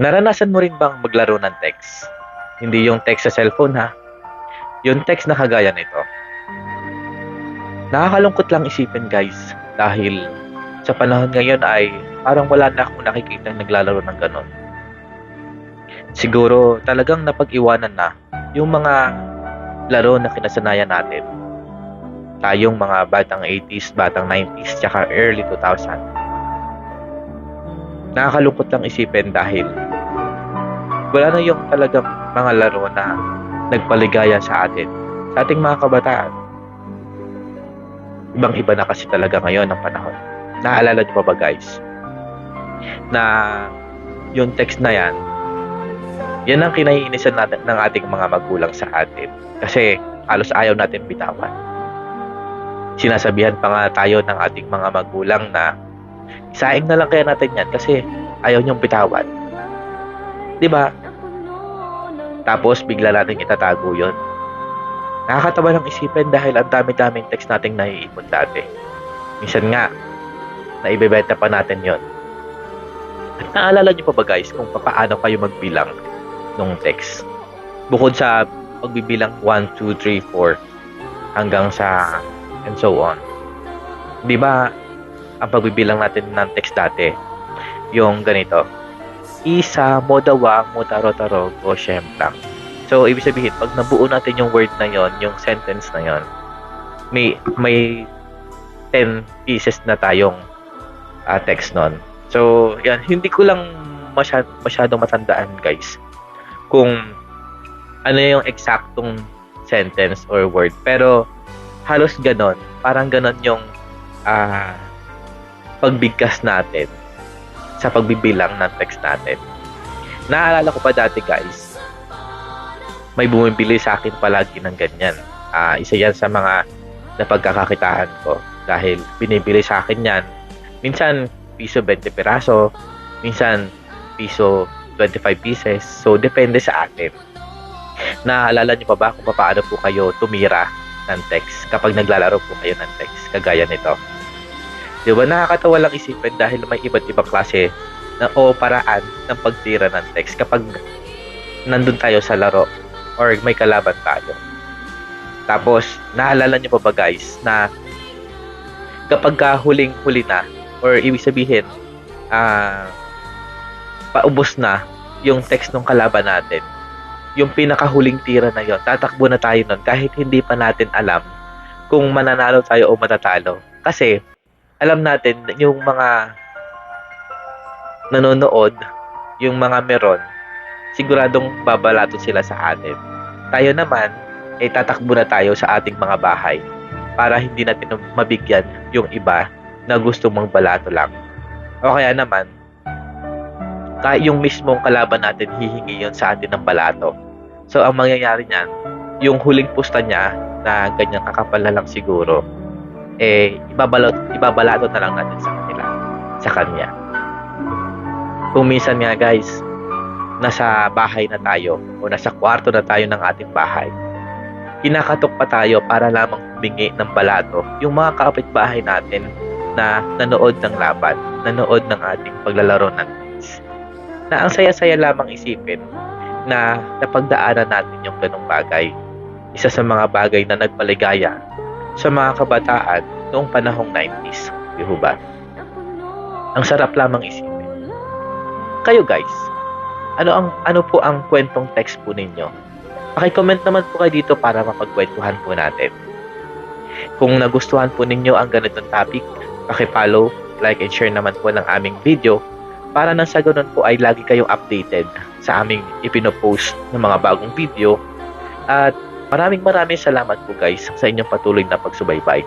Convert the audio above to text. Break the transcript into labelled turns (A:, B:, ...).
A: Naranasan mo rin bang maglaro ng text? Hindi yung text sa cellphone ha, yung text na kagaya nito. Nakakalungkot lang isipin guys, dahil sa panahon ngayon ay parang wala na akong nakikita naglalaro ng ganon. Siguro talagang napag-iwanan na yung mga laro na kinasanayan natin. Tayong mga batang 80s, batang 90s, tsaka early 2000. Nakakalungkot lang isipin dahil wala na yung talagang mga laro na nagpaligaya sa atin, sa ating mga kabataan. Ibang-iba na kasi talaga ngayon ang panahon. Naalala niyo pa ba guys, na yung text na yan ang kinaiinisan natin ng ating mga magulang sa atin. Kasi halos ayaw natin bitawan. Sinasabihan pa nga tayo ng ating mga magulang na isaing na lang kaya natin yan kasi ayaw niyong bitawan. Diba? Tapos bigla natin itatago yun. Nakakatawa lang isipin dahil ang dami-daming text nating naiipon dati. Minsan nga, naibebenta pa natin yon. At naalala niyo pa ba guys kung paano kayo magbilang nung text? Bukod sa pagbibilang 1, 2, 3, 4 hanggang sa and so on. Di ba ang pagbibilang natin ng text dati, yung ganito, isa, modawa, motaro-taro, o siyemplang. So, ibig sabihin, pag nabuo natin yung word na yon, yung sentence na yon, may 10 pieces na tayong text nun. So, yan, hindi ko lang masyadong matandaan, guys, kung ano yung eksaktong sentence or word. Pero, halos ganon. Parang ganon yung pagbigkas natin sa pagbibilang ng text natin. Naalala ko pa dati, guys, may bumibili sa akin palagi ng ganyan. Isa yan sa mga napagkakakitaan ko dahil binibili sa akin yan. Minsan, piso 20 piraso. Minsan, piso 25 pieces. So, depende sa atin. Naalala niyo pa ba kung paano po kayo tumira ng text kapag naglalaro po kayo ng text kagaya nito? Di ba nakakatawa lang isipin dahil may iba't ibang klase o paraan ng pagtira ng text kapag nandun tayo sa laro or may kalaban tayo. Tapos, naalala niyo pa ba guys na kapag huling-huli na or ibig sabihin paubos na yung text ng kalaban natin, yung pinakahuling tira na yon, tatakbo na tayo nun kahit hindi pa natin alam kung mananalo tayo o matatalo. Kasi alam natin yung mga nanonood, yung mga meron, siguradong babalato sila sa atin. Tayo naman, tatakbo na tayo sa ating mga bahay para hindi natin mabigyan yung iba na gusto mong balato lang. O kaya naman, yung mismong kalaban natin hihingi yon sa atin ng balato. So, ang mangyayari niyan, yung huling pusta niya na ganyan kakapal na lang siguro, ibabalato na lang natin sa kanya. Kung minsan nga guys, nasa bahay na tayo o nasa kwarto na tayo ng ating bahay, kinakatok pa tayo para lamang humingi ng balato yung mga kapitbahay natin na nanood ng laban, nanood ng ating paglalaro ng text. Na ang saya-saya lamang isipin na napagdaanan natin yung ganong bagay. Isa sa mga bagay na nagpaligaya sa mga kabataan noong panahong 90s. Di ba? Ang sarap lamang isipin. Kayo guys, ano po ang kwentong text po ninyo? Paki-comment naman po kayo dito para mapagkwentuhan po natin. Kung nagustuhan po ninyo ang ganitong topic, paki-follow, like and share naman po ng aming video para nang sa ganun po ay lagi kayong updated sa aming ipinopost ng mga bagong video. At maraming salamat po guys sa inyong patuloy na pagsubaybay.